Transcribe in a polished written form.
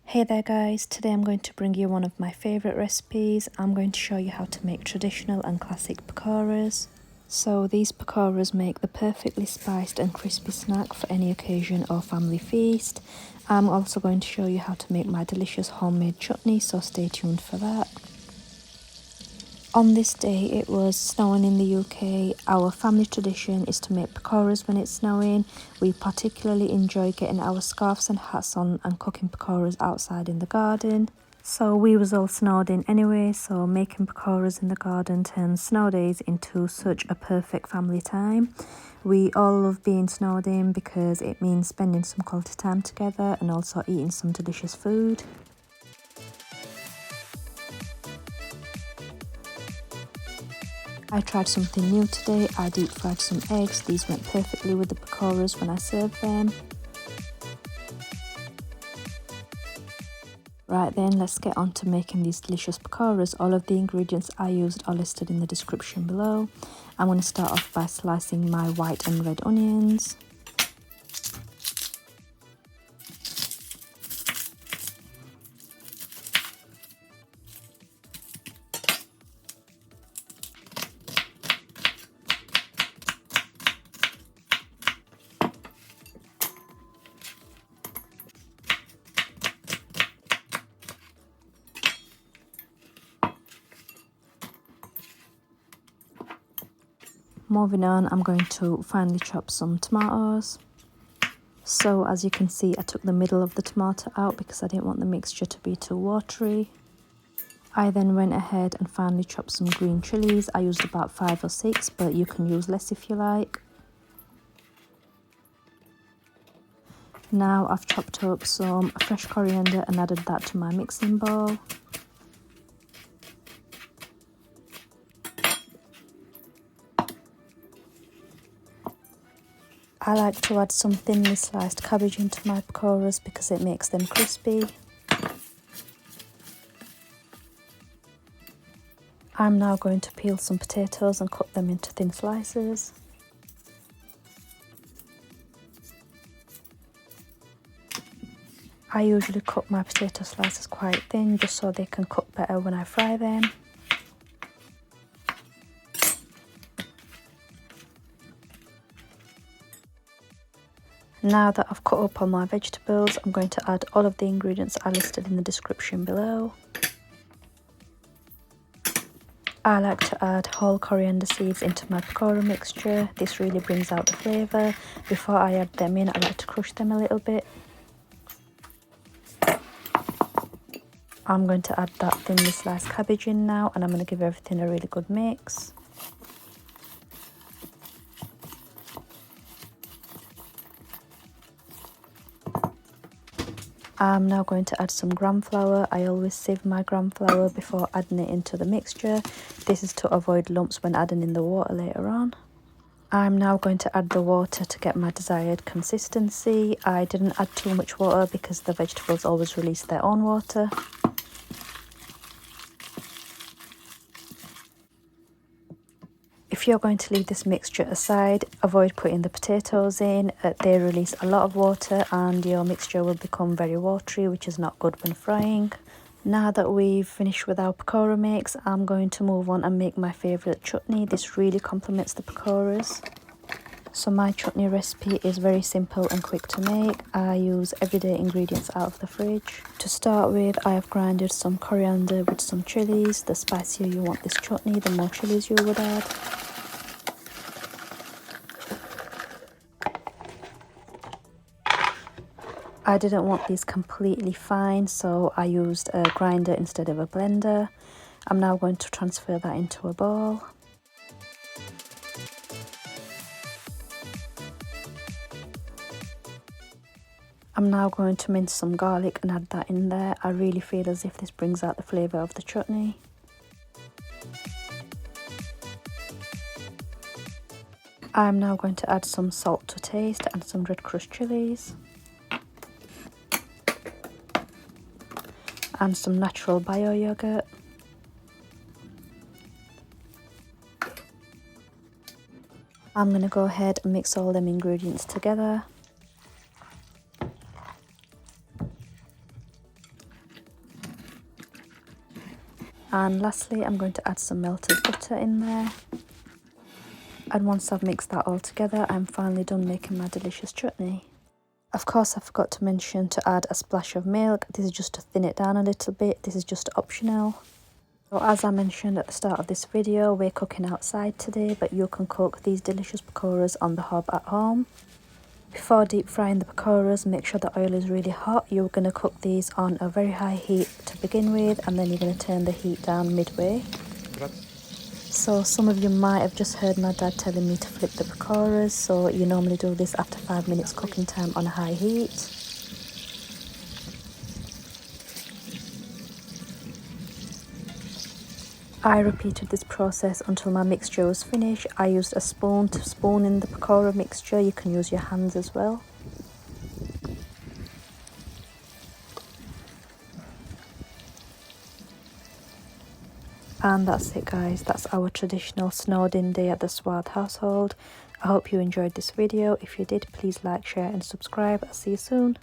Hey there guys, today I'm going to bring you one of my favourite recipes. I'm going to show you how to make traditional and classic pakoras. So these pakoras make the perfectly spiced and crispy snack for any occasion or family feast. I'm also going to show you how to make my delicious homemade chutney, so stay tuned for that. On this day it was snowing in the UK. Our family tradition is to make pakoras when it's snowing. We particularly enjoy getting our scarves and hats on and cooking pakoras outside in the garden. So we was all snowed in anyway, so making pakoras in the garden turns snow days into such a perfect family time. We all love being snowed in because it means spending some quality time together and also eating some delicious food. I tried something new today. I deep fried some eggs. These went perfectly with the pakoras when I served them. Right then, let's get on to making these delicious pakoras. All of the ingredients I used are listed in the description below. I'm going to start off by slicing my white and red onions. Moving on, I'm going to finely chop some tomatoes. So as you can see, I took the middle of the tomato out because I didn't want the mixture to be too watery. I then went ahead and finely chopped some green chillies. I used about 5 or 6, but you can use less if you like. Now I've chopped up some fresh coriander and added that to my mixing bowl. I like to add some thinly sliced cabbage into my pakoras because it makes them crispy. I'm now going to peel some potatoes and cut them into thin slices. I usually cut my potato slices quite thin just so they can cook better when I fry them. Now that I've cut up all my vegetables, I'm going to add all of the ingredients I listed in the description below. I like to add whole coriander seeds into my pakora mixture. This really brings out the flavour. Before I add them in, I like to crush them a little bit. I'm going to add that thinly sliced cabbage in now, and I'm going to give everything a really good mix. I'm now going to add some gram flour. I always sieve my gram flour before adding it into the mixture. This is to avoid lumps when adding in the water later on. I'm now going to add the water to get my desired consistency. I didn't add too much water because the vegetables always release their own water. If you're going to leave this mixture aside, avoid putting the potatoes in. They release a lot of water and your mixture will become very watery, which is not good when frying. Now that we've finished with our pakora mix, I'm going to move on and make my favourite chutney. This really complements the pakoras. So my chutney recipe is very simple and quick to make. I use everyday ingredients out of the fridge. To start with, I have grinded some coriander with some chillies. The spicier you want this chutney, the more chillies you would add. I didn't want these completely fine, so I used a grinder instead of a blender. I'm now going to transfer that into a bowl. I'm now going to mince some garlic and add that in there. I really feel as if this brings out the flavour of the chutney. I'm now going to add some salt to taste and some red crushed chillies. And some natural bio yogurt. I'm going to go ahead and mix all them ingredients together. And lastly, I'm going to add some melted butter in there. And once I've mixed that all together, I'm finally done making my delicious chutney. Of course, I forgot to mention to add a splash of milk. This is just to thin it down a little bit. This is just optional. So as I mentioned at the start of this video, we're cooking outside today, but you can cook these delicious pakoras on the hob at home. Before deep frying the pakoras, make sure the oil is really hot. You're going to cook these on a very high heat to begin with, and then you're going to turn the heat down midway. So some of you might have just heard my dad telling me to flip the pakoras, so you normally do this after 5 minutes cooking time on a high heat. I repeated this process until my mixture was finished. I used a spoon to spoon in the pakora mixture. You can use your hands as well. And that's it guys, that's our traditional snowed-in day at the Sward household. I hope you enjoyed this video. If you did, please like, share and subscribe. I'll see you soon.